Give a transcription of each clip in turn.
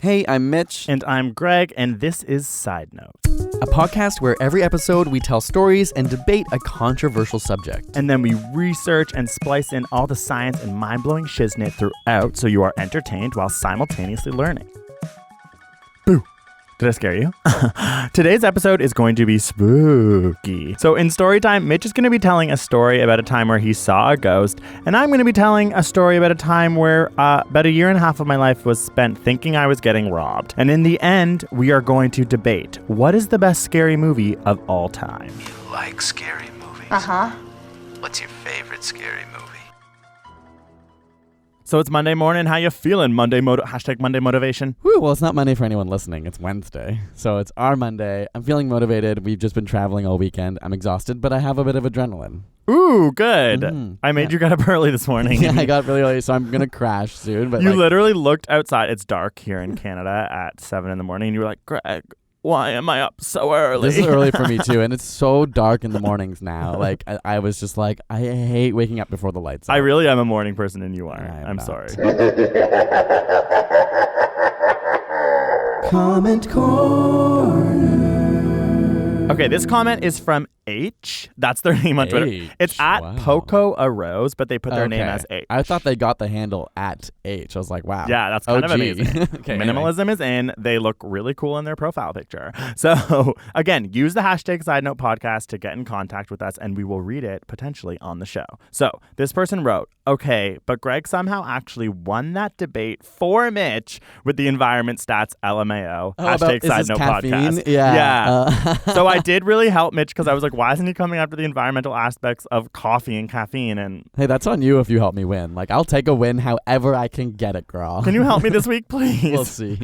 Hey, I'm Mitch. And I'm Greg, and this is Sidenote, a podcast where every episode we tell stories and debate a controversial subject. And then we research and splice in all the science and mind-blowing shiznit throughout so you are entertained while simultaneously learning. Boo! Did I scare you? Today's episode is going to be spooky. So in story time, Mitch is going to be telling a story about a time where he saw a ghost, and I'm going to be telling a story about a time where about a year and a half of my life was spent thinking I was getting robbed. And in the end, we are going to debate what is the best scary movie of all time. You like scary movies? Uh-huh. What's your favorite scary movie? So it's Monday morning. How you feeling? Hashtag Monday motivation. Woo, well, it's not Monday for anyone listening. It's Wednesday. So it's our Monday. I'm feeling motivated. We've just been traveling all weekend. I'm exhausted, but I have a bit of adrenaline. Ooh, good. Mm-hmm. I made you get up early this morning. Yeah, I got really early, so I'm going to crash soon. But you literally looked outside. It's dark here in Canada at 7 a.m. and you were like, Greg, why am I up so early? This is early for me too, and it's so dark in the mornings now. Like I was just like, I hate waking up before the lights. I really am a morning person, and you are. I'm not. sorry. Comment corner. Okay, this comment is from H. That's their name on Twitter. H. It's at Wow. Poco a Rose, but they put their name as H. I thought they got the handle at H. I was like, wow. Yeah, that's kind of amazing. Okay, Minimalism is in. They look really cool in their profile picture. So, again, use the hashtag SideNote Podcast to get in contact with us, and we will read it potentially on the show. So, this person wrote, okay, but Greg somehow actually won that debate for Mitch with the environment stats LMAO. Oh, hashtag SideNote Podcast. Yeah. So, I did really help Mitch because I was like, why isn't he coming after the environmental aspects of coffee and caffeine? And hey, that's on you if you help me win. Like, I'll take a win however I can get it, girl. can you help me this week, please? We'll see.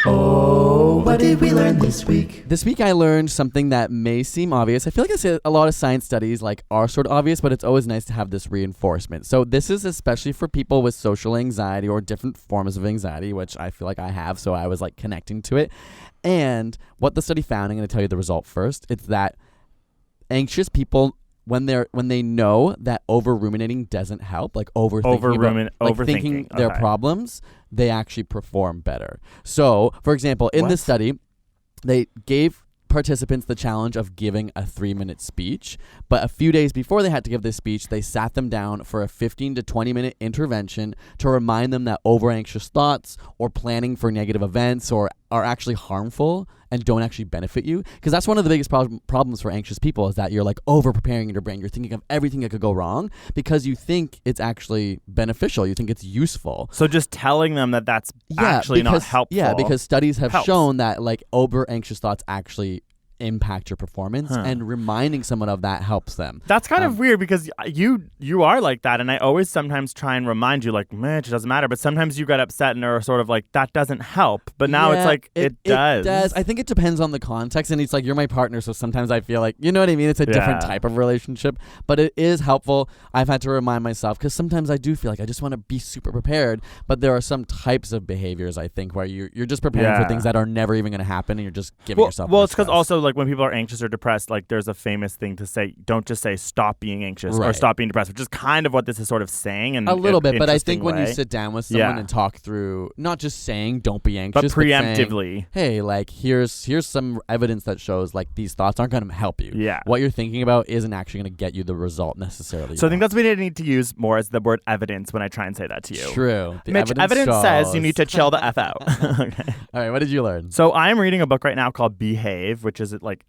Oh, what did we learn this week? This week I learned something that may seem obvious. I feel like I say a lot of science studies are sort of obvious, but it's always nice to have this reinforcement. So this is especially for people with social anxiety or different forms of anxiety, which I feel like I have, so I was like connecting to it. And what the study found, I'm going to tell you the result first, it's that anxious people, when they know that over ruminating doesn't help, like thinking their problems, they actually perform better. So, for example, in this study, they gave participants the challenge of giving a 3-minute speech, but a few days before they had to give this speech, they sat them down for a 15 to 20 minute intervention to remind them that over anxious thoughts or planning for negative events are actually harmful and don't actually benefit you. Because that's one of the biggest problems for anxious people, is that you're like over preparing in your brain. You're thinking of everything that could go wrong because you think it's actually beneficial. You think it's useful. So just telling them that that's actually not helpful. Yeah, because studies have helps. shown that like over anxious thoughts actually impact your performance, and reminding someone of that helps them. That's kind of weird because you are like that, and I always sometimes try and remind you, like, Mitch, it doesn't matter, but sometimes you get upset and are sort of like, that doesn't help, but now it's like, it does. It does. I think it depends on the context, and it's like, you're my partner, so sometimes I feel like, you know what I mean? It's a different type of relationship, but it is helpful. I've had to remind myself, because sometimes I do feel like I just want to be super prepared, but there are some types of behaviors, I think, where you're just preparing for things that are never even going to happen, and you're just giving yourself Well, it's because also, like, when people are anxious or depressed, like, there's a famous thing to say, don't just say stop being anxious or stop being depressed, which is kind of what this is sort of saying. And a little bit, but I think when you sit down with someone and talk through, not just saying don't be anxious, but preemptively, saying, hey, like, here's some evidence that shows like these thoughts aren't going to help you. Yeah. What you're thinking about isn't actually going to get you the result necessarily. So I think that's what I need to use more as the word evidence when I try and say that to you. True. Mitch, evidence says you need to chill the F out. Okay. All right, what did you learn? So I'm reading a book right now called Behave, which is like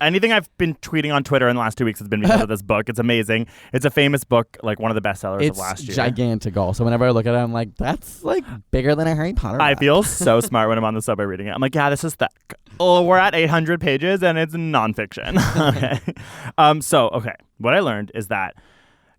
anything I've been tweeting on Twitter in the last 2 weeks has been because of this book. It's amazing. It's a famous book, like one of the bestsellers of last year. It's gigantic. So whenever I look at it, I'm like, that's like bigger than a Harry Potter book. I feel so smart when I'm on the subway reading it. I'm like, yeah, this is thick. Oh, we're at 800 pages and it's nonfiction. Okay. What I learned is that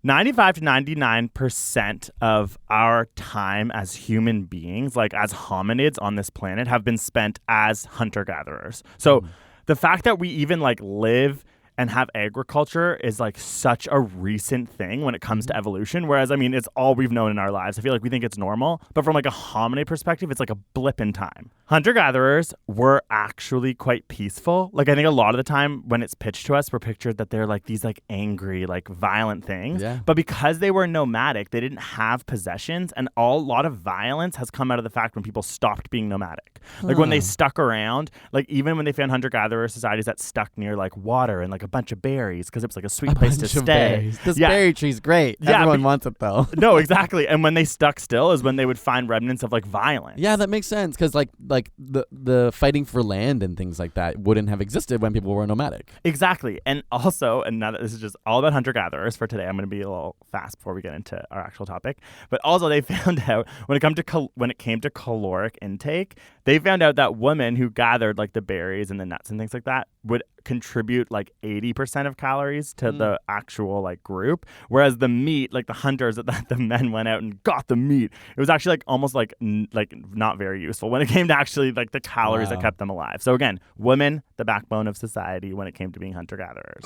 95 to 99% of our time as human beings, like as hominids on this planet, have been spent as hunter-gatherers. So the fact that we even like live and have agriculture is like such a recent thing when it comes to evolution. Whereas, I mean, it's all we've known in our lives. I feel like we think it's normal, but from like a hominid perspective, it's like a blip in time. Hunter-gatherers were actually quite peaceful. Like, I think a lot of the time when it's pitched to us, we're pictured that they're like these like angry, like violent things. Yeah. But because they were nomadic, they didn't have possessions. And a lot of violence has come out of the fact when people stopped being nomadic. Like when they stuck around, like even when they found hunter-gatherer societies that stuck near like water and like a bunch of berries because it was like a sweet place to stay. Berries. This berry tree's great. Everyone wants it though. No, exactly. And when they stuck still is when they would find remnants of like violence. Yeah, that makes sense because like the fighting for land and things like that wouldn't have existed when people were nomadic. Exactly. And also, and now that this is just all about hunter-gatherers for today, I'm going to be a little fast before we get into our actual topic. But also they found out when it came to caloric intake, they found out that women who gathered like the berries and the nuts and things like that would contribute like 80% of calories to the actual like group, whereas the meat, like the hunters that the men went out and got the meat, it was actually like almost like not very useful when it came to actually like the calories that kept them alive. So again, women, the backbone of society when it came to being hunter-gatherers.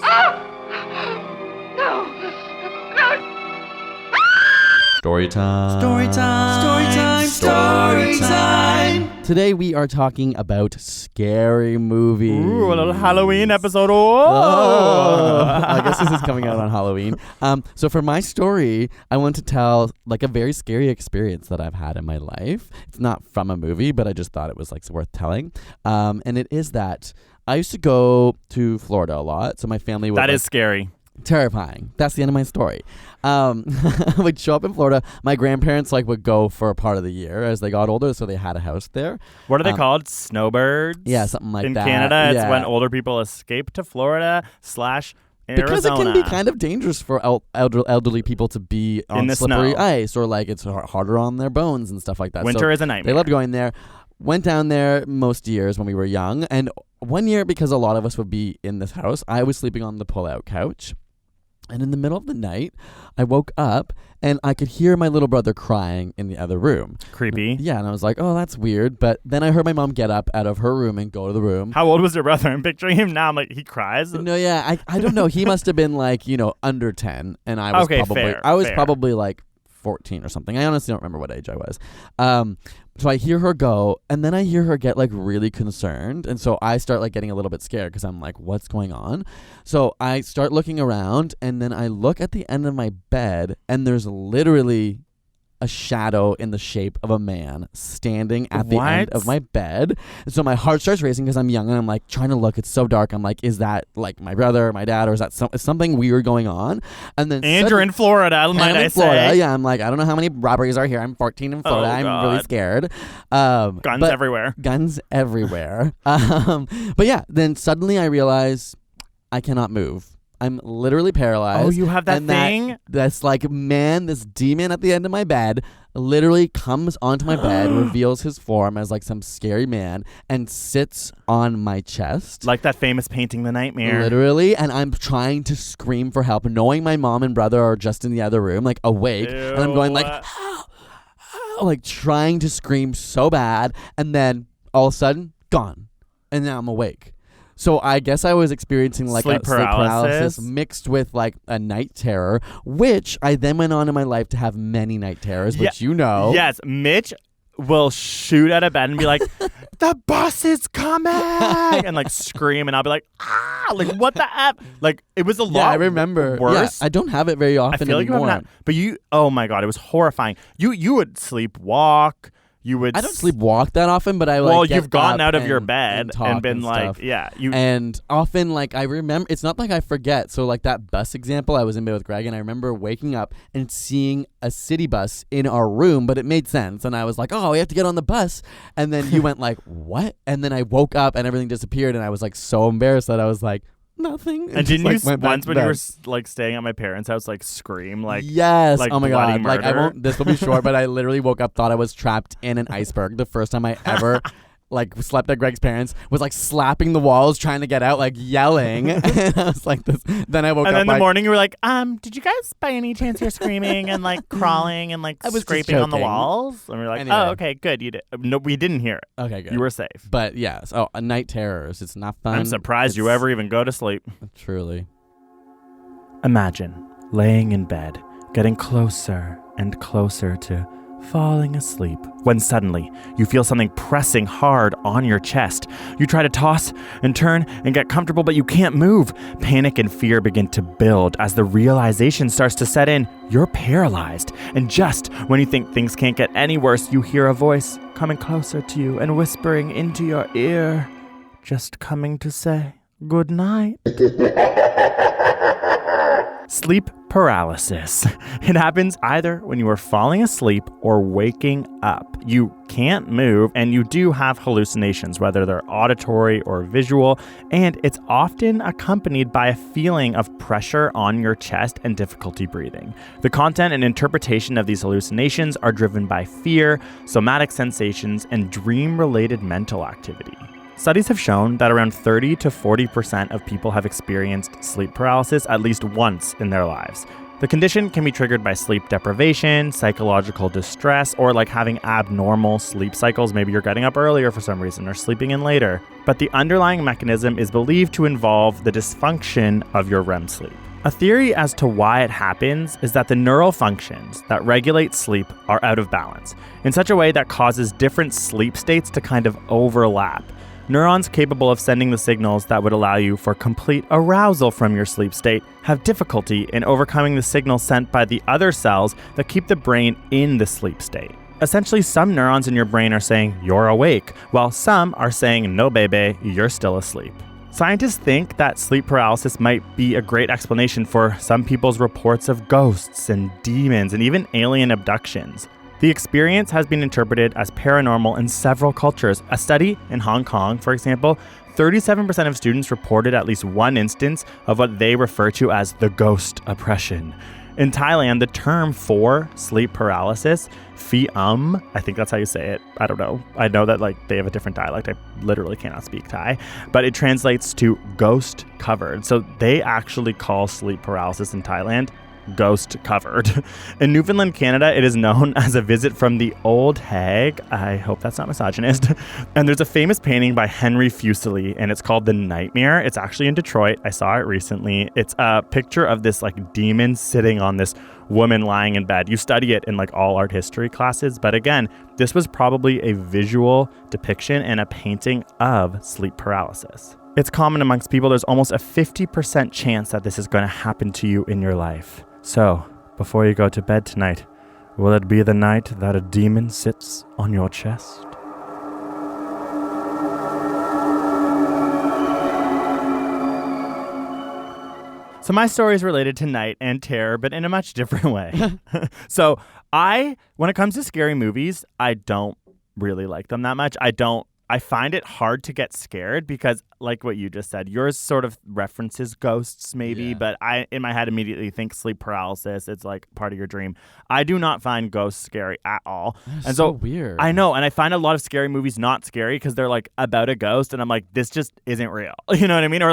Story time. Story time. Story time. Story time. Today we are talking about scary movies. Ooh, a little Halloween episode. I guess this is coming out on Halloween. So for my story, I want to tell like a very scary experience that I've had in my life. It's not from a movie, but I just thought it was like worth telling. And it is that I used to go to Florida a lot. So my family would. That is scary. Terrifying. That's the end of my story. I would show up in Florida. My grandparents would go for a part of the year as they got older, so they had a house there. What are they called? Snowbirds? Yeah, something like that. In that. Canada, it's yeah. when older people escape to Florida / Arizona. Because it can be kind of dangerous for elderly people to be on slippery ice, or like it's harder on their bones and stuff like that. Winter is a nightmare. They loved going there. Went down there most years when we were young, and one year, because a lot of us would be in this house, I was sleeping on the pull-out couch. And in the middle of the night, I woke up and I could hear my little brother crying in the other room. Creepy. Yeah, and I was like, oh, that's weird. But then I heard my mom get up out of her room and go to the room. How old was your brother? I'm picturing him now. I'm like, he cries? No, yeah, I don't know. He must have been under 10. And I was probably like 14 or something. I honestly don't remember what age I was. So I hear her go, and then I hear her get really concerned, and so I start getting a little bit scared because I'm like, what's going on? So I start looking around, and then I look at the end of my bed, and there's literally a shadow in the shape of a man standing at the end of my bed. And so my heart starts racing because I'm young, and I'm trying to look. It's so dark. I'm like, is that my brother or my dad, or is that something weird going on? And then you're in Florida, might I say? Yeah, I'm like, I don't know how many robberies are here. I'm 14 in Florida. I'm really scared. Guns everywhere. Guns everywhere. But yeah, then suddenly I realize I cannot move. I'm literally paralyzed. Oh, you have that thing? This this demon at the end of my bed literally comes onto my bed, reveals his form as some scary man, and sits on my chest. Like that famous painting, The Nightmare. Literally, and I'm trying to scream for help, knowing my mom and brother are just in the other room, awake. Ew. And I'm going trying to scream so bad, and then all of a sudden, gone. And now I'm awake. So I guess I was experiencing sleep paralysis mixed with a night terror, which I then went on in my life to have many night terrors, which you know. Yes, Mitch will shoot out of bed and be like, the bus is coming, and scream, and I'll be like, what the F? It was a lot. Yeah, I remember. Worse. Yeah, I don't have it very often I feel like anymore. you haven't but oh my God, it was horrifying. You would sleepwalk. I don't sleepwalk that often, but I you've gotten out of your bed and been and often I remember, it's not I forget. So that bus example, I was in bed with Greg, and I remember waking up and seeing a city bus in our room, but it made sense, and I was like, oh, we have to get on the bus, and then you went what? And then I woke up and everything disappeared, and I was so embarrassed that I was like, nothing. And didn't you once when you were staying at my parents' house scream yes, oh my God, murder? I won't, this will be short, but I literally woke up, thought I was trapped in an iceberg. The first time I ever slept at Greg's parents, was slapping the walls trying to get out, yelling. And I was this. Then I woke up, and then in the morning you were like, did you guys by any chance hear screaming and crawling and I was scraping on the walls? And we were like, anyway. Oh, okay, good, you did. No, we didn't hear it. Okay, good, you were safe. But yes, night terrors, it's not fun. I'm surprised you ever even go to sleep. Truly. Imagine laying in bed, getting closer and closer to falling asleep, when suddenly you feel something pressing hard on your chest. You try to toss and turn and get comfortable, but you can't move. Panic and fear begin to build as the realization starts to set in. You're paralyzed. And just when you think things can't get any worse, you hear a voice coming closer to you and whispering into your ear, just coming to say good night. Sleep paralysis. It happens either when you are falling asleep or waking up. You can't move and you do have hallucinations, whether they're auditory or visual, and it's often accompanied by a feeling of pressure on your chest and difficulty breathing. The content and interpretation of these hallucinations are driven by fear, somatic sensations, and dream-related mental activity. Studies have shown that around 30 to 40% of people have experienced sleep paralysis at least once in their lives. The condition can be triggered by sleep deprivation, psychological distress, or like having abnormal sleep cycles. Maybe you're getting up earlier for some reason or sleeping in later. But the underlying mechanism is believed to involve the dysfunction of your REM sleep. A theory as to why it happens is that the neural functions that regulate sleep are out of balance in such a way that causes different sleep states to kind of overlap. Neurons capable of sending the signals that would allow you for complete arousal from your sleep state have difficulty in overcoming the signals sent by the other cells that keep the brain in the sleep state. Essentially, some neurons in your brain are saying, you're awake, while some are saying, no baby, you're still asleep. Scientists think that sleep paralysis might be a great explanation for some people's reports of ghosts and demons and even alien abductions. The experience has been interpreted as paranormal in several cultures. A study in Hong Kong, for example, 37% of students reported at least one instance of what they refer to as the ghost oppression. In Thailand, the term for sleep paralysis, phi I think that's how you say it. I don't know. I know that like they have a different dialect. I literally cannot speak Thai, but it translates to ghost covered. So they actually call sleep paralysis in Thailand ghost covered. In Newfoundland, Canada, it is known as a visit from the old hag. I hope that's not misogynist. And there's a famous painting by Henry Fuseli, and it's called The Nightmare. It's actually in Detroit. I saw it recently. It's a picture of this like demon sitting on this woman lying in bed. You study it in like all art history classes, but again, this was probably a visual depiction and a painting of sleep paralysis. It's common amongst people. There's almost a 50% chance that this is going to happen to you in your life. So, before you go to bed tonight, will it be the night that a demon sits on your chest? So my story is related to night and terror, but in a much different way. So when it comes to scary movies, I don't really like them that much. I find it hard to get scared because, like what you just said, yours sort of references ghosts maybe, but I, in my head, immediately think sleep paralysis. It's like part of your dream. I do not find ghosts scary at all. That's and so weird. I know, and I find a lot of scary movies not scary because they're like about a ghost, and I'm like, this just isn't real. You know what I mean?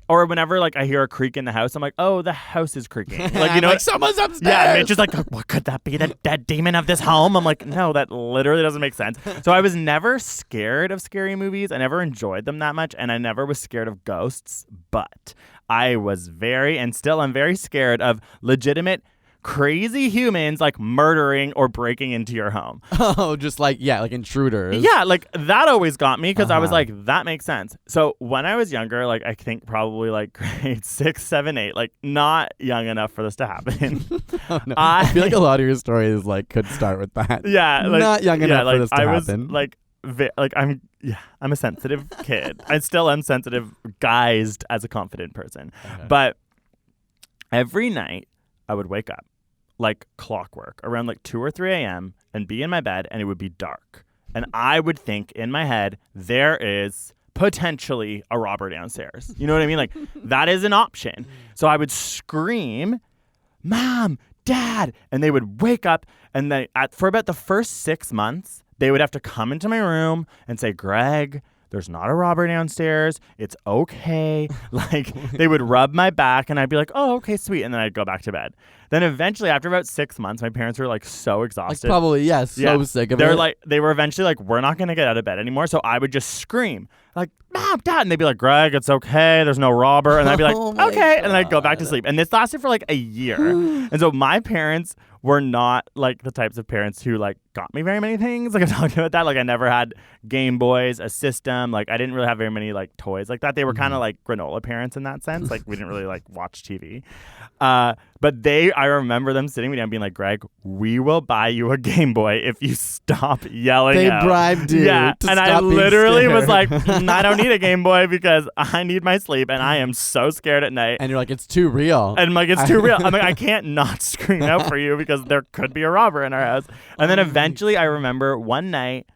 Or whenever like I hear a creak in the house, I'm like, oh, the house is creaking. Like, you know, like someone's upstairs. Yeah, Mitch is like, what could that be? The dead demon of this home? I'm like, no, that literally doesn't make sense. So I was never scared of scary movies. I never enjoyed them that much, and I never was scared of ghosts, but I was very, and still am very scared of legitimate crazy humans like murdering or breaking into your home. Oh, just like, like intruders. Yeah, like that always got me because I was like, that makes sense. So when I was younger, like I think probably like grade 6, 7, 8, like not young enough for this to happen. Oh, no. I feel like a lot of your stories like could start with that. Yeah, like, not young enough for this to happen. I'm a sensitive kid. I still am sensitive, guised as a confident person. Okay. But every night I would wake up like clockwork around like 2 or 3 a.m. and be in my bed, and it would be dark. And I would think in my head, there is potentially a robber downstairs. You know what I mean? Like that is an option. So I would scream, Mom, Dad, and they would wake up, and they for about the first 6 months, they would have to come into my room and say, Greg, there's not a robber downstairs. It's okay. Like they would rub my back and I'd be like, oh, okay, sweet. And then I'd go back to bed. Then eventually after about 6 months, my parents were like so exhausted. Like probably, so sick of They're it. like, they were eventually like, we're not going to get out of bed anymore. So I would just scream. like, Mom, Dad. And they'd be like, Greg, it's okay. There's no robber. And I'd be like, okay. And then I'd go back to sleep. And this lasted for like a year. And so my parents were not like the types of parents who like got me very many things. Like I talked about that. Like I never had Game Boys, a system. Like I didn't really have very many like toys like that. They were kind of like granola parents in that sense. Like we didn't really like watch TV. But I remember them sitting me down being like, Greg, we will buy you a Game Boy if you stop yelling They out. bribed you. Yeah. To And stop I being literally was scared. like, I don't need a Game Boy because I need my sleep and I am so scared at night. And you're like, it's too real. And I'm like, it's too real. I'm like, I can't not scream out for you because there could be a robber in our house. And then eventually I remember one night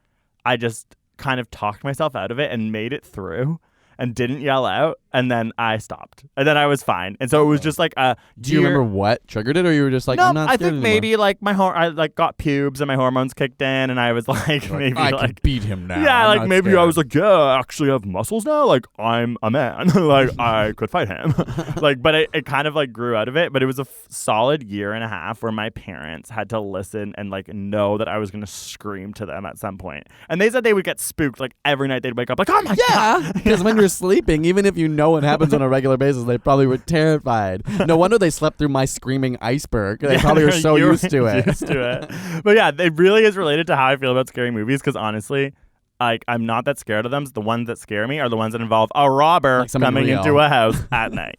I just kind of talked myself out of it and made it through and didn't yell out. And then I stopped. And then I was fine. And so it was just like a Do you remember what triggered it, or you were just like, no, I'm not I scared think anymore? maybe like I like got pubes and my hormones kicked in and I was like maybe I like can beat him now. yeah, I'm like not maybe scared. I was like, yeah, I actually have muscles now. Like I'm a man. Like I could fight him. Like, but it kind of like grew out of it. But it was a solid year and a half where my parents had to listen and like know that I was gonna scream to them at some point. And they said they would get spooked like every night. They'd wake up like, oh my god. Yeah, because when you're sleeping, even if you know what happens on a regular basis, they probably were terrified. No wonder they slept through my screaming iceberg. They probably were so You're used to it. used to it. But yeah, it really is related to how I feel about scary movies because honestly, like I'm not that scared of them. The ones that scare me are the ones that involve a robber Like something coming real. into a house at night.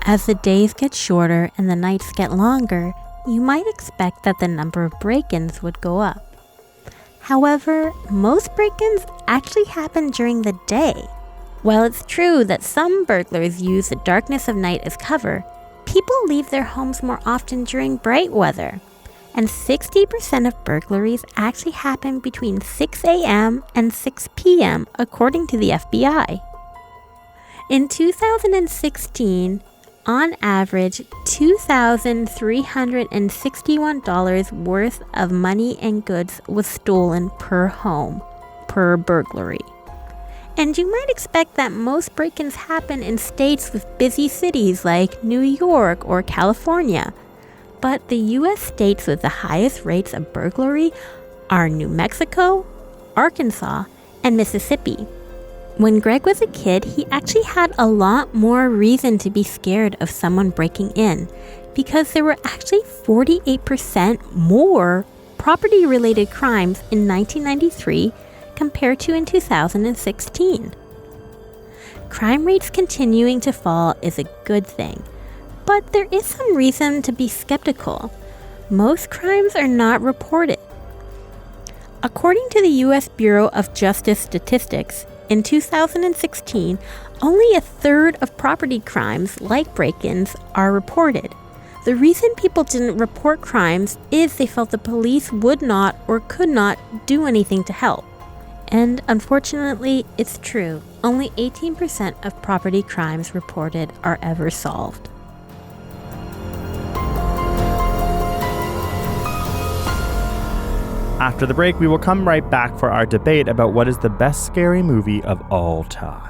As the days get shorter and the nights get longer, you might expect that the number of break-ins would go up. However, most break-ins actually happen during the day. While it's true that some burglars use the darkness of night as cover, people leave their homes more often during bright weather. And 60% of burglaries actually happen between 6 a.m. and 6 p.m. according to the FBI. In 2016, on average, $2,361 worth of money and goods was stolen per home, per burglary. And you might expect that most break-ins happen in states with busy cities like New York or California. But the U.S. states with the highest rates of burglary are New Mexico, Arkansas, and Mississippi. When Greg was a kid, he actually had a lot more reason to be scared of someone breaking in because there were actually 48% more property-related crimes in 1993 compared to in 2016. Crime rates continuing to fall is a good thing, but there is some reason to be skeptical. Most crimes are not reported. According to the U.S. Bureau of Justice Statistics, in 2016, only a third of property crimes, like break-ins, are reported. The reason people didn't report crimes is they felt the police would not or could not do anything to help. And unfortunately, it's true. Only 18% of property crimes reported are ever solved. After the break, we will come right back for our debate about what is the best scary movie of all time.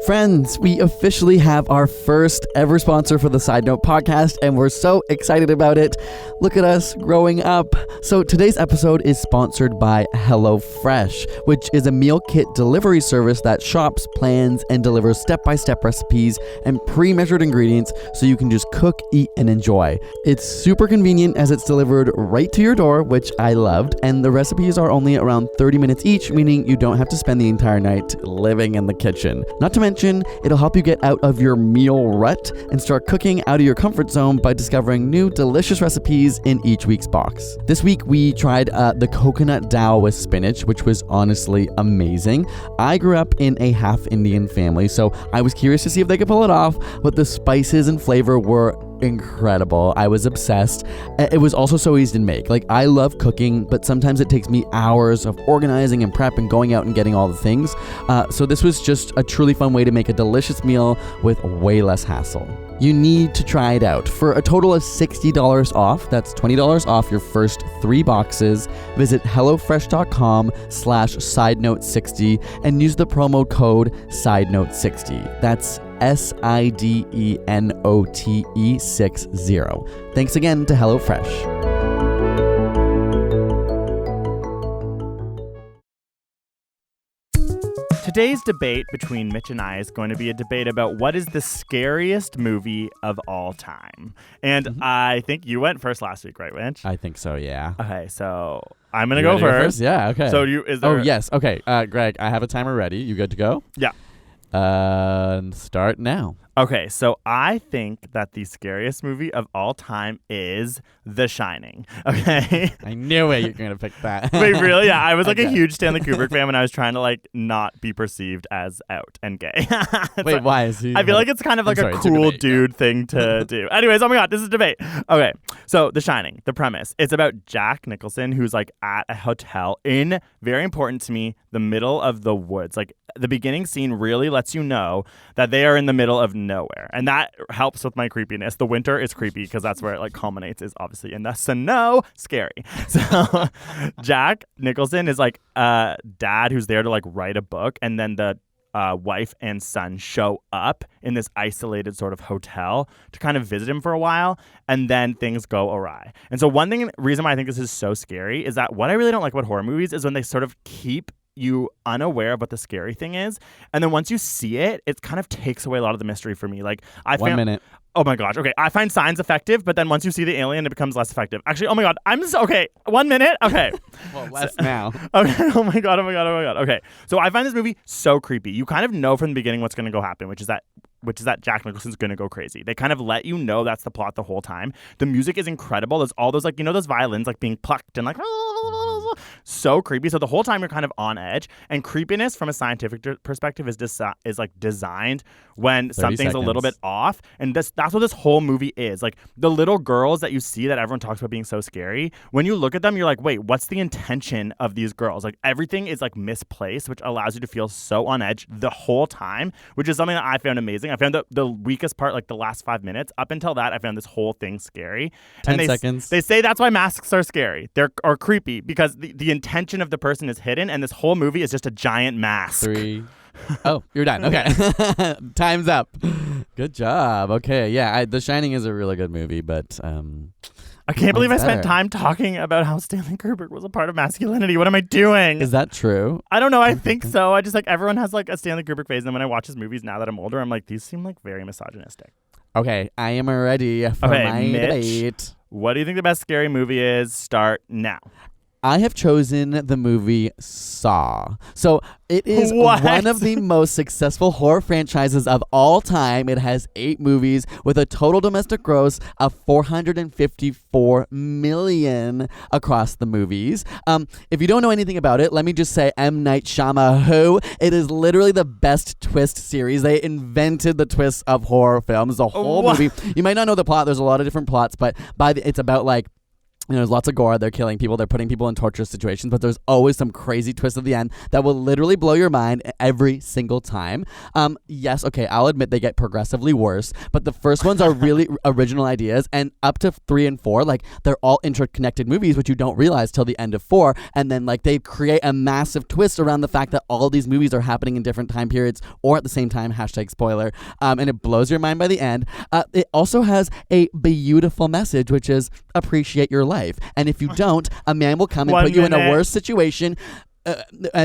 Friends, we officially have our first ever sponsor for the Sidenote podcast, and we're so excited about it. Look at us growing up. So today's episode is sponsored by HelloFresh, which is a meal kit delivery service that shops, plans, and delivers step-by-step recipes and pre-measured ingredients so you can just cook, eat, and enjoy. It's super convenient as it's delivered right to your door, which I loved, and the recipes are only around 30 minutes each, meaning you don't have to spend the entire night living in the kitchen. Not to mention, it'll help you get out of your meal rut and start cooking out of your comfort zone by discovering new delicious recipes in each week's box. This week we tried the coconut dal with spinach, which was honestly amazing. I grew up in a half Indian family, so I was curious to see if they could pull it off, but the spices and flavor were incredible. I was obsessed. It was also so easy to make. Like, I love cooking, but sometimes it takes me hours of organizing and prep and going out and getting all the things. So this was just a truly fun way to make a delicious meal with way less hassle. You need to try it out. For a total of $60 off, that's $20 off your first 3 boxes, visit HelloFresh.com/SidenoteSixty and use the promo code SidenoteSixty. That's SIDENOTE 60. Thanks again to HelloFresh. Today's debate between Mitch and I is going to be a debate about what is the scariest movie of all time. And I think you went first last week, right, Mitch? I think so, yeah. Okay, so I'm going to go first. Yeah, okay. So is there... Oh, yes. Okay, Greg, I have a timer ready. You good to go? Yeah. Start now. Okay, so I think that the scariest movie of all time is The Shining. Okay. I knew it. You're going to pick that. Wait, really? Yeah, I was like Okay. a huge Stanley Kubrick fan when I was trying to like not be perceived as out and gay. Wait, why is he? I feel like it's kind of like a cool dude thing to do. Anyways, oh my God, this is debate. Okay, so The Shining, the premise. It's about Jack Nicholson, who's like at a hotel in, very important to me, the middle of the woods. Like the beginning scene really lets you know that they are in the middle of nowhere. And that helps with my creepiness. The winter is creepy because that's where it like culminates, is obviously in the snow. Scary. So Jack Nicholson is like a dad who's there to like write a book, and then the wife and son show up in this isolated sort of hotel to kind of visit him for a while, and then things go awry. And so reason why I think this is so scary is that what I really don't like about horror movies is when they sort of keep you unaware of what the scary thing is, and then once you see it, it kind of takes away a lot of the mystery for me. Like One minute. Oh my gosh. Okay, I find signs effective, but then once you see the alien, it becomes less effective. Actually, oh my God, okay. 1 minute. Okay. Well, less now. Okay. Oh my God. Okay. So I find this movie so creepy. You kind of know from the beginning what's going to go happen, which is that Jack Nicholson's going to go crazy. They kind of let you know that's the plot the whole time. The music is incredible. There's all those like, those violins like being plucked and like so creepy. So the whole time you're kind of on edge, and creepiness from a scientific perspective is like designed when something's a little bit off. And that's what this whole movie is. Like the little girls that you see that everyone talks about being so scary, when you look at them, you're like, wait, what's the intention of these girls? Like everything is like misplaced, which allows you to feel so on edge the whole time, which is something that I found amazing. I found the weakest part, like the last 5 minutes. Up until that, I found this whole thing scary. 10 seconds. They say that's why masks are scary. Are creepy because the intention of the person is hidden, and this whole movie is just a giant mask. 3. Oh, you're done. Okay. Time's up. Good job. Okay. Yeah, The Shining is a really good movie, but I can't believe I spent better. time talking about how Stanley Kubrick was a part of masculinity. What am I doing? Is that true? I don't know. I think so. I just like everyone has like a Stanley Kubrick phase, and then when I watch his movies now that I'm older, I'm like, these seem like very misogynistic. Okay, I am ready for my Mitch, debate. What do you think the best scary movie is? Start now. I have chosen the movie Saw. So it is What? one of the most successful horror franchises of all time. It has 8 movies with a total domestic gross of $454 million across the movies. If you don't know anything about it, let me just say M. Night Shyamalan. It is literally the best twist series. They invented the twists of horror films. The whole movie. You might not know the plot. There's a lot of different plots, but it's about like, there's lots of gore. They're killing people. They're putting people in torturous situations. But there's always some crazy twist at the end that will literally blow your mind every single time. Yes, okay, I'll admit they get progressively worse. But the first ones are really original ideas. And up to 3 and 4, like, they're all interconnected movies, which you don't realize till the end of 4. And then, like, they create a massive twist around the fact that all these movies are happening in different time periods or at the same time. #spoiler. And it blows your mind by the end. It also has a beautiful message, which is appreciate your life. And if you don't, a man will come and put you in a worse situation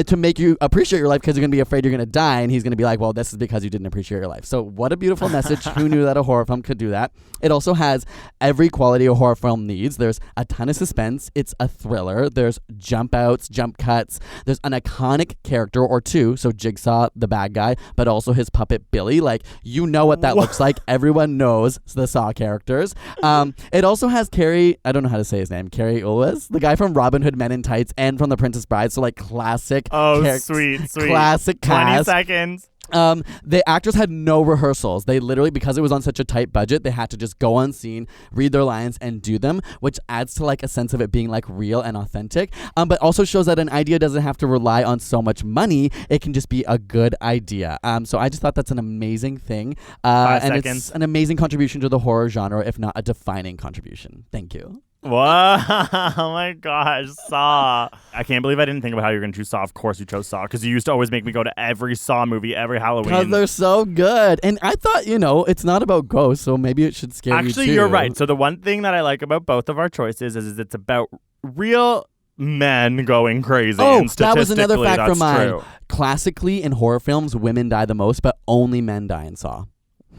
to make you appreciate your life, because you're going to be afraid you're going to die, and he's going to be like, well, this is because you didn't appreciate your life. So what a beautiful message. Who knew that a horror film could do that? It also has every quality a horror film needs. There's a ton of suspense. It's a thriller. There's jump outs, jump cuts. There's an iconic character or two. So Jigsaw, the bad guy, but also his puppet Billy. Like, you know what that looks like. Everyone knows the Saw characters. It also has Carrie, I don't know how to say his name, Carrie Ulwes, the guy from Robin Hood Men in Tights and from The Princess Bride. So like classic. Oh, sweet. Classic cast. 20 seconds. The actors had no rehearsals. They literally, because it was on such a tight budget, they had to just go on scene, read their lines, and do them, which adds to like a sense of it being like real and authentic. But also shows that an idea doesn't have to rely on so much money. It can just be a good idea. So I just thought that's an amazing thing. 5 and seconds. It's an amazing contribution to the horror genre, if not a defining contribution. Thank you. What? Oh my gosh, Saw. I can't believe I didn't think about how you're going to choose Saw. Of course you chose Saw, because you used to always make me go to every Saw movie every Halloween. Because they're so good. And I thought, it's not about ghosts, so maybe it should scare you Actually, too. you're right. So the one thing that I like about both of our choices is it's about real men going crazy. Oh, and that was another fact that's from mine. true. Classically, in horror films, women die the most, but only men die in Saw.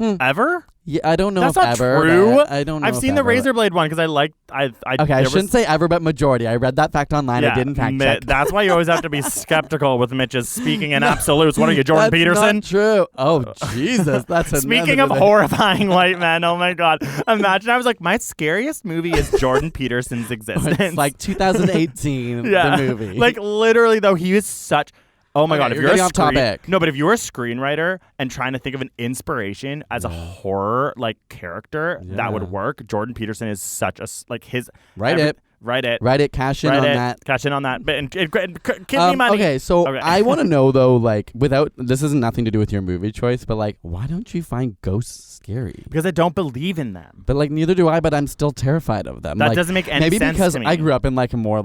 Ever? Yeah, I don't know That's if not ever. true. I don't know. I've if seen the ever. razor blade one because I like. Okay, I shouldn't say ever, but majority. I read that fact online. I didn't fact check. That's why you always have to be skeptical with Mitch's speaking in absolutes. What are you, Jordan Peterson? That's not true. Oh, Jesus. That's Speaking of horrifying white men, oh my God. Imagine I was like, my scariest movie is Jordan Peterson's existence. It's like 2018, yeah. the movie. Like literally though, he is such... Oh my God, if you're you're getting off topic. No, but if you were a screenwriter and trying to think of an inspiration as a horror like character that would work, Jordan Peterson is such a his Write it. Cash in on that. Cash in on that. But give me money. Okay, so I want to know though, without this has nothing to do with your movie choice, but why don't you find ghosts scary? Because I don't believe in them. But neither do I. But I'm still terrified of them. That doesn't make any sense. Maybe because to me. I grew up in a more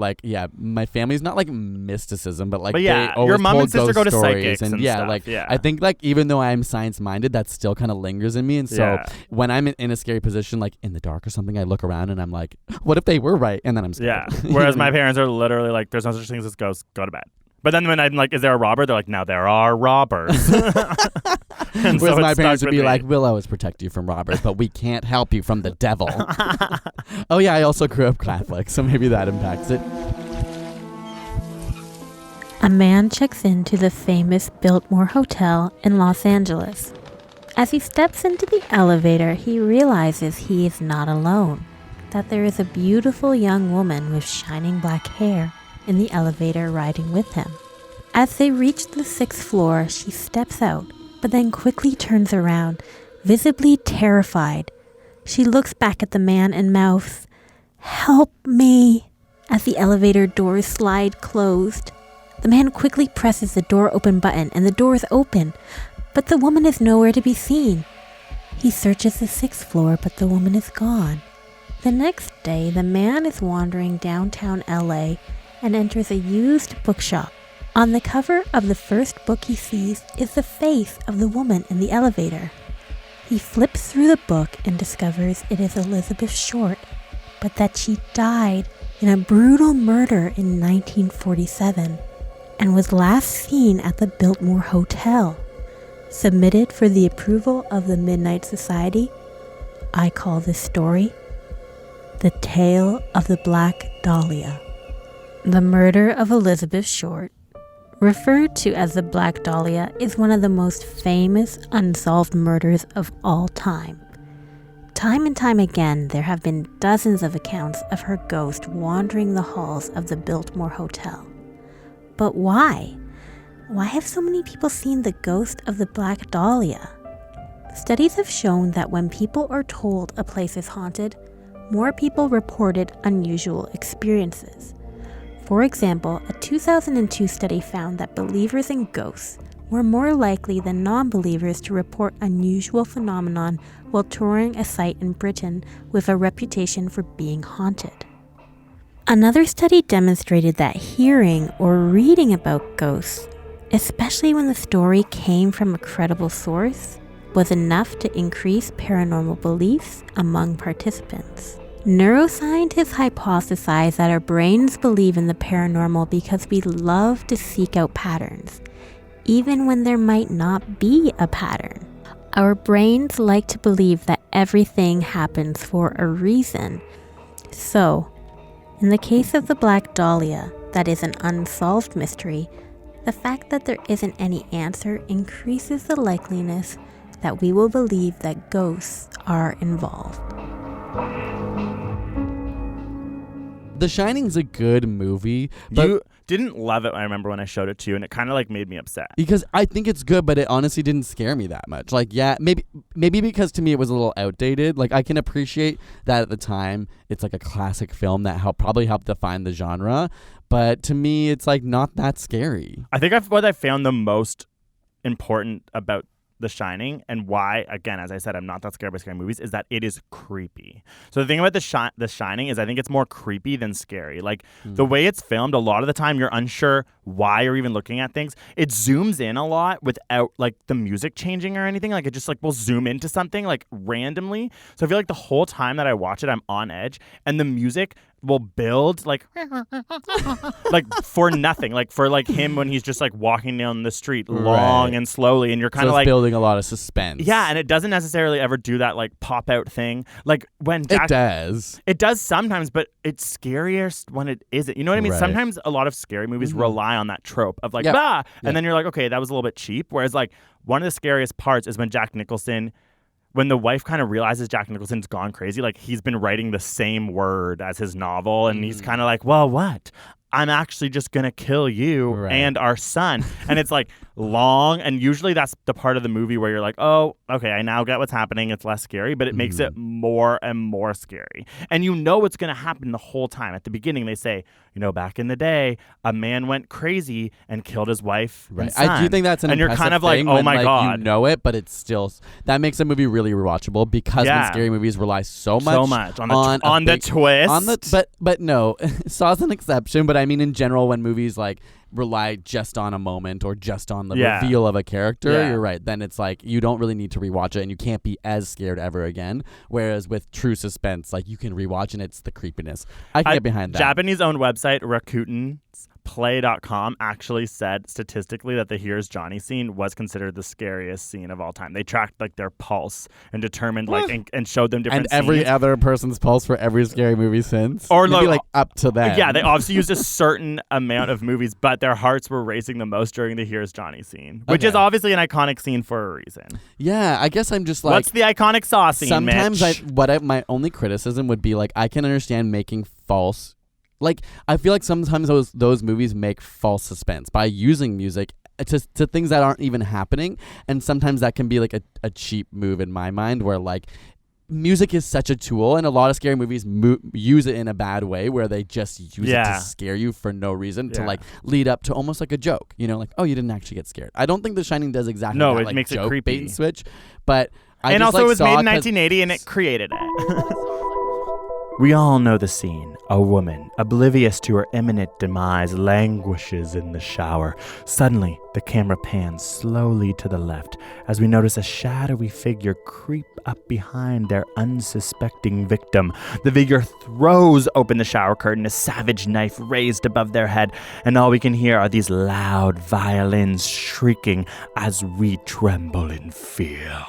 my family's not mysticism, but but yeah, they always your mom told and sister ghost go to stories, psychics and stuff. I think even though I'm science minded, that still kind of lingers in me. And so when I'm in a scary position, in the dark or something, I look around and I'm like, what if they were right? And then I'm scared. Yeah. Whereas my parents are literally like, there's no such thing as ghosts, go to bed. But then when I'm like, is there a robber? They're like, no, there are robbers. Whereas so my parents would be me. like, we'll always protect you from robbers, but we can't help you from the devil. Oh yeah, I also grew up Catholic, so maybe that impacts it. A man checks into the famous Biltmore Hotel in Los Angeles. As he steps into the elevator, he realizes he is not alone, that there is a beautiful young woman with shining black hair in the elevator riding with him. As they reach the 6th floor, she steps out, but then quickly turns around, visibly terrified. She looks back at the man and mouths, "Help me," as the elevator doors slide closed. The man quickly presses the door open button and the doors open, but the woman is nowhere to be seen. He searches the 6th floor, but the woman is gone. The next day, the man is wandering downtown LA and enters a used bookshop. On the cover of the first book he sees is the face of the woman in the elevator. He flips through the book and discovers it is Elizabeth Short, but that she died in a brutal murder in 1947 and was last seen at the Biltmore Hotel. Submitted for the approval of the Midnight Society, I call this story The Tale of the Black Dahlia. The murder of Elizabeth Short, referred to as the Black Dahlia, is one of the most famous unsolved murders of all time. Time and time again, there have been dozens of accounts of her ghost wandering the halls of the Biltmore Hotel. But why? Why have so many people seen the ghost of the Black Dahlia? Studies have shown that when people are told a place is haunted, more people reported unusual experiences. For example, a 2002 study found that believers in ghosts were more likely than non-believers to report unusual phenomenon while touring a site in Britain with a reputation for being haunted. Another study demonstrated that hearing or reading about ghosts, especially when the story came from a credible source, was enough to increase paranormal beliefs among participants. Neuroscientists hypothesize that our brains believe in the paranormal because we love to seek out patterns, even when there might not be a pattern. Our brains like to believe that everything happens for a reason. So, in the case of the Black Dahlia, that is an unsolved mystery, the fact that there isn't any answer increases the likeliness that we will believe that ghosts are involved. The Shining's a good movie, but You didn't love it, I remember when I showed it to you, and it kind of made me upset. because I think it's good, but it honestly didn't scare me that much. Maybe because to me it was a little outdated. I can appreciate that at the time it's a classic film that probably helped define the genre, but to me it's not that scary. I think what I found the most important about The Shining and why, again, as I said, I'm not that scared by scary movies, is that it is creepy. So the thing about The Shining is I think it's more creepy than scary. Like the way it's filmed, a lot of the time you're unsure why you're even looking at things. It zooms in a lot without like the music changing or anything. Like it just like will zoom into something like randomly. So I feel like the whole time that I watch it, I'm on edge, and the music will build like for nothing, like for like him when he's just like walking down the street long and slowly, and you're kind of like building a lot of suspense. Yeah, and it doesn't necessarily ever do that like pop out thing. Like when it does sometimes, but it's scariest when it isn't. You know what I mean? Right. Sometimes a lot of scary movies rely on that trope of like and then you're like, okay, that was a little bit cheap. Whereas like one of the scariest parts is when Jack Nicholson. When the wife kind of realizes Jack Nicholson's gone crazy, like he's been writing the same word as his novel, and he's kind of like, well, what? I'm actually just going to kill you and our son. And it's like long. And usually that's the part of the movie where you're like, oh, okay, I now get what's happening. It's less scary, but it makes it more and more scary. And you know what's going to happen the whole time. At the beginning, they say, you know, back in the day, a man went crazy and killed his wife and son. I do think that's an and you're kind of like, thing oh when, my like, God. You know it, but it's still, that makes a movie really rewatchable because when scary movies rely so much on the twist. But no, Saw's an exception, but I mean in general when movies like rely just on a moment or just on the reveal of a character, you're right. Then it's like you don't really need to rewatch it and you can't be as scared ever again. Whereas with true suspense, like you can rewatch and it's the creepiness. I can get behind that. Japanese-owned website RakutenPlay.com actually said statistically that the Here's Johnny scene was considered the scariest scene of all time. They tracked like their pulse and determined like and showed them different and every scenes. other person's pulse for every scary movie since, or maybe like up to that. Yeah, they obviously used a certain amount of movies, but their hearts were racing the most during the Here's Johnny scene, which is obviously an iconic scene for a reason. Yeah, I guess I'm just like, what's the iconic Saw scene? Sometimes Mitch? my only criticism would be like I can understand making false. Like, I feel like sometimes those movies make false suspense by using music to things that aren't even happening. And sometimes that can be like a cheap move in my mind where like music is such a tool and a lot of scary movies use it in a bad way where they just use it to scare you for no reason to like lead up to almost like a joke. You know, like, oh, you didn't actually get scared. I don't think The Shining does exactly that. No, it like, makes joke, it creepy. Bait and switch. But and also it was made in 1980 and it created it. We all know the scene. A woman, oblivious to her imminent demise, languishes in the shower. Suddenly, the camera pans slowly to the left as we notice a shadowy figure creep up behind their unsuspecting victim. The figure throws open the shower curtain, a savage knife raised above their head, and all we can hear are these loud violins shrieking as we tremble in fear.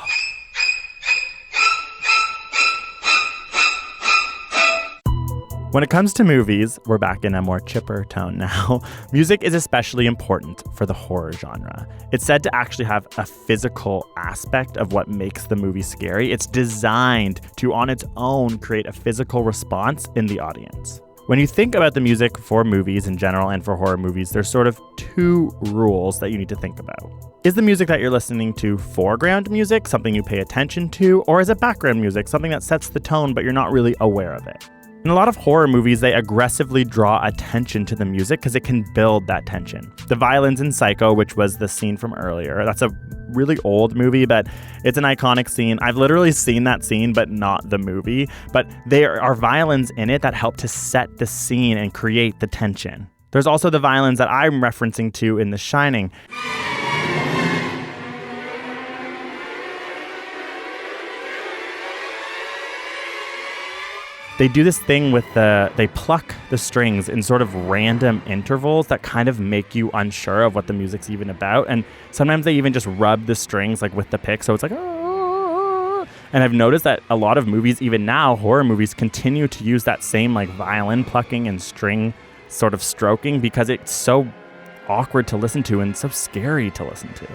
When it comes to movies, we're back in a more chipper tone now. Music is especially important for the horror genre. It's said to actually have a physical aspect of what makes the movie scary. It's designed to, on its own, create a physical response in the audience. When you think about the music for movies in general and for horror movies, there's sort of two rules that you need to think about. Is the music that you're listening to foreground music, something you pay attention to, or is it background music, something that sets the tone but you're not really aware of it? In a lot of horror movies, they aggressively draw attention to the music because it can build that tension. The violins in Psycho, which was the scene from earlier, that's a really old movie, but it's an iconic scene. I've literally seen that scene, but not the movie. But there are violins in it that help to set the scene and create the tension. There's also the violins that I'm referencing to in The Shining. They do this thing with they pluck the strings in sort of random intervals that kind of make you unsure of what the music's even about. And sometimes they even just rub the strings like with the pick. So it's like, ah. And I've noticed that a lot of movies, even now, horror movies continue to use that same like violin plucking and string sort of stroking because it's so awkward to listen to and so scary to listen to.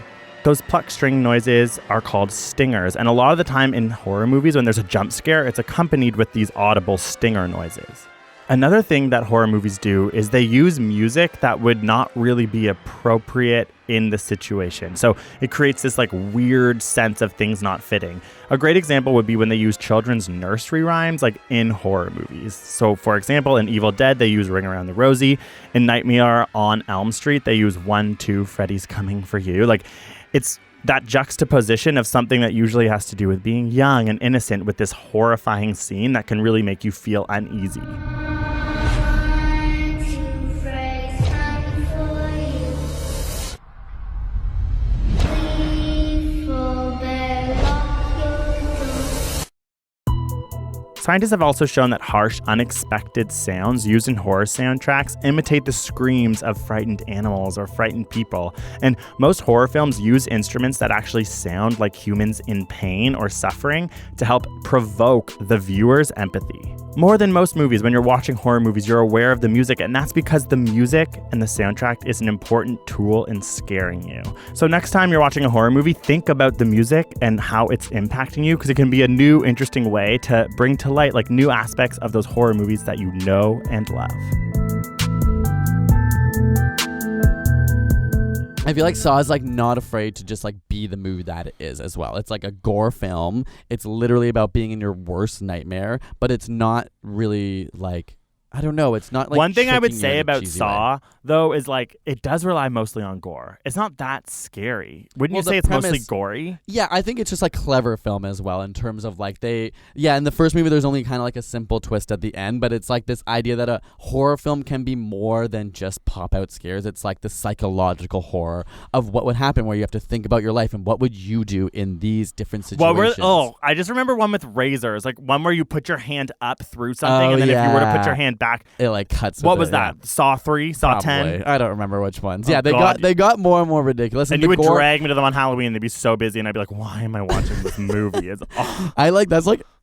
Those pluck string noises are called stingers, and a lot of the time in horror movies when there's a jump scare, it's accompanied with these audible stinger noises. Another thing that horror movies do is they use music that would not really be appropriate in the situation. So it creates this like weird sense of things not fitting. A great example would be when they use children's nursery rhymes like in horror movies. So for example, in Evil Dead, they use Ring Around the Rosie. In Nightmare on Elm Street, they use 1, 2, Freddy's Coming for You. Like, it's that juxtaposition of something that usually has to do with being young and innocent with this horrifying scene that can really make you feel uneasy. Scientists have also shown that harsh, unexpected sounds used in horror soundtracks imitate the screams of frightened animals or frightened people. And most horror films use instruments that actually sound like humans in pain or suffering to help provoke the viewer's empathy. More than most movies, when you're watching horror movies, you're aware of the music, and that's because the music and the soundtrack is an important tool in scaring you. So next time you're watching a horror movie, think about the music and how it's impacting you, because it can be a new, interesting way to bring to light like new aspects of those horror movies that you know and love. I feel like Saw is like not afraid to just like be the movie that it is as well. It's like a gore film. It's literally about being in your worst nightmare, but it's not really like, I don't know. It's not like one thing I would tricking you say in a about cheesy Saw, way. though, is like it does rely mostly on gore. It's not that scary. Wouldn't Well, you say the it's mostly premise- gory? Yeah, I think it's just like clever film as well in terms of like in the first movie there's only kind of like a simple twist at the end, but it's like this idea that a horror film can be more than just pop out scares. It's like the psychological horror of what would happen, where you have to think about your life and what would you do in these different situations. I just remember one with razors, like one where you put your hand up through something, and then if you were to put your hand back, it like cuts. What with was it, that? yeah. Saw 3, Saw Probably. 10? I don't remember which ones. Oh, yeah, God. they got more and more ridiculous. And the you would gore, drag me to them on Halloween, and they'd be so busy, and I'd be like, why am I watching this movie? It's awful.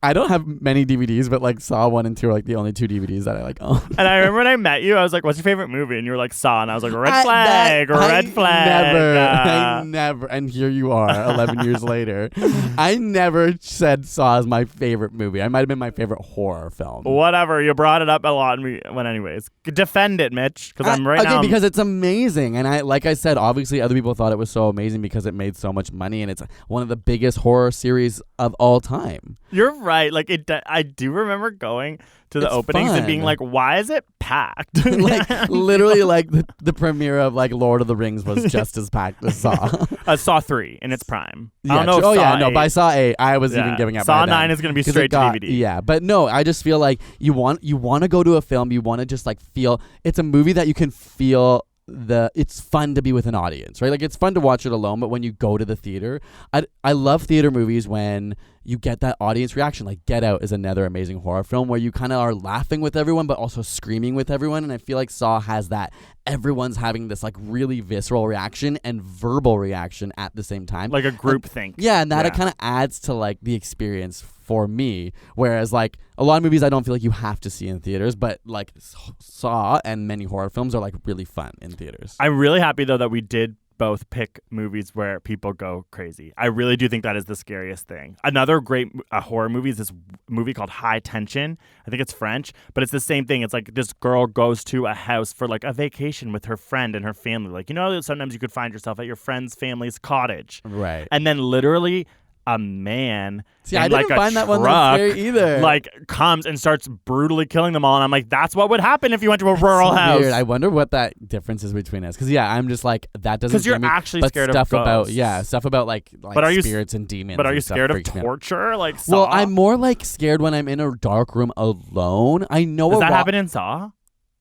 I don't have many DVDs, but like Saw 1 and 2 are like the only two DVDs that I like own. And I remember when I met you, I was like, what's your favorite movie? And you were like, Saw. And I was like, red flag. I never. And here you are 11 years later. I never said Saw is my favorite movie. I might have been my favorite horror film. Whatever. You brought it up a lot. Anyways, defend it, Mitch, because I'm right now. Okay, because it's amazing. And like I said, obviously other people thought it was so amazing because it made so much money, and it's one of the biggest horror series of all time. You're right. Like I do remember going to the openings and being like, why is it packed? Like literally, like the premiere of like Lord of the Rings was just as packed as Saw. Saw 3 in its prime. Yeah, I don't know. By Saw 8, I was even giving up. Saw by then, 9 is going to be straight to DVD. Yeah, but no, I just feel like you want to go to a film. You want to just like feel it's a movie that you can feel. It's fun to be with an audience, right? Like it's fun to watch it alone, but when you go to the theater, I love theater movies when you get that audience reaction. Like Get Out is another amazing horror film where you kind of are laughing with everyone but also screaming with everyone, and I feel like Saw has that. Everyone's having this like really visceral reaction and verbal reaction at the same time, like a group thing. Yeah, and that it kind of adds to like the experience for me, whereas like a lot of movies I don't feel like you have to see in theaters, but like Saw and many horror films are like really fun in theaters. I'm really happy though that we did both pick movies where people go crazy. I really do think that is the scariest thing. Another great horror movie is this movie called High Tension. I think it's French, but it's the same thing. It's like this girl goes to a house for like a vacation with her friend and her family. Like, you know, sometimes you could find yourself at your friend's family's cottage. Right. And then literally a man I didn't find that one that scary either. Like comes and starts brutally killing them all, and I'm like, that's what would happen if you went to a rural house. Weird. I wonder what that difference is between us, because I'm just like that doesn't. Because you're actually scared stuff of ghosts. stuff about like but are spirits and demons. But are you stuff scared of freaks me out. torture? Like Saw? Well, I'm more like scared when I'm in a dark room alone. I know does that happen in Saw?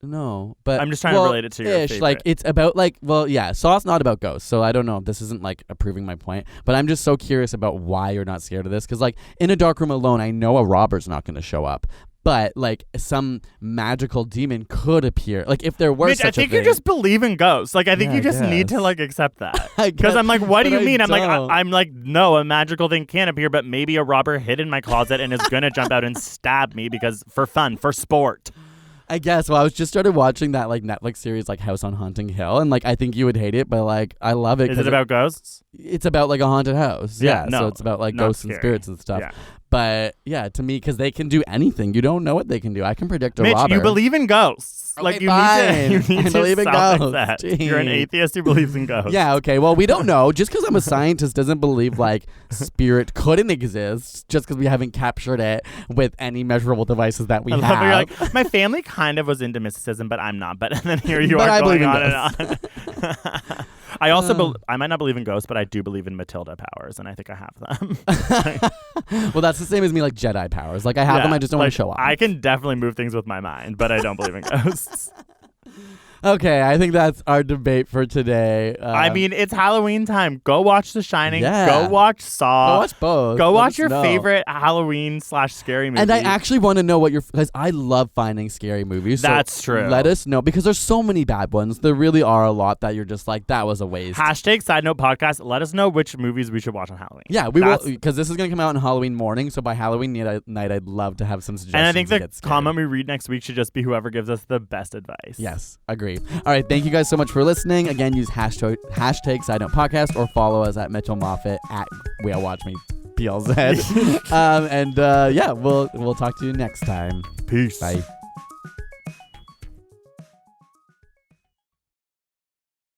No, but I'm just trying to relate it to your favorite. Like it's about like, well, yeah, Saw's not about ghosts, so I don't know. This isn't like approving my point, but I'm just so curious about why you're not scared of this, because like in a dark room alone, I know a robber's not going to show up, but like some magical demon could appear. Like if there were Mitch, such I think a thing. you just believe in ghosts. Like I think you just need to like accept that. Because I'm like, what do you mean? I'm like, no, a magical thing can't appear, but maybe a robber hid in my closet and is gonna jump out and stab me because for fun, for sport. I guess. Well, I was just started watching that like Netflix series like House on Haunting Hill, and like I think you would hate it, but like I love it. Is it about ghosts? It's about like a haunted house. Yeah, no, so it's about like ghosts and spirits and stuff. Yeah. But yeah, to me, because they can do anything. You don't know what they can do. I can predict a Mitch, robber. you believe in ghosts. Okay, like you fine. need to I believe in ghosts. that. You're an atheist who believes in ghosts. Yeah, okay. Well, we don't know. Just because I'm a scientist doesn't believe like spirit couldn't exist, just because we haven't captured it with any measurable devices that we I love have. how you're like, my family kind of was into mysticism, but I'm not. But then here you But are I going believe in on and on. I also I might not believe in ghosts, but I do believe in Matilda powers, and I think I have them. Well, that's the same as me, like Jedi powers. Like I have them, I just don't want to show off. I can definitely move things with my mind, but I don't believe in ghosts. Okay, I think that's our debate for today. I mean, it's Halloween time. Go watch The Shining. Yeah. Go watch Saw. Go watch both. Go Let watch us your know. favorite Halloween/scary movie. And I actually want to know what your, because I love finding scary movies. So That's true. Let us know, because there's so many bad ones. There really are a lot that you're just like, that was a waste. Hashtag Sidenote podcast. Let us know which movies we should watch on Halloween. Yeah, we will, because this is going to come out on Halloween morning. So by Halloween night, I'd love to have some suggestions. And I think to the get scared. comment we read next week should just be whoever gives us the best advice. Yes, agree. All right, thank you guys so much for listening. Again, use hashtag Sidenote podcast or follow us at Mitchell Moffat at Watch Me PLZ. Yeah, we'll talk to you next time. Peace. Bye.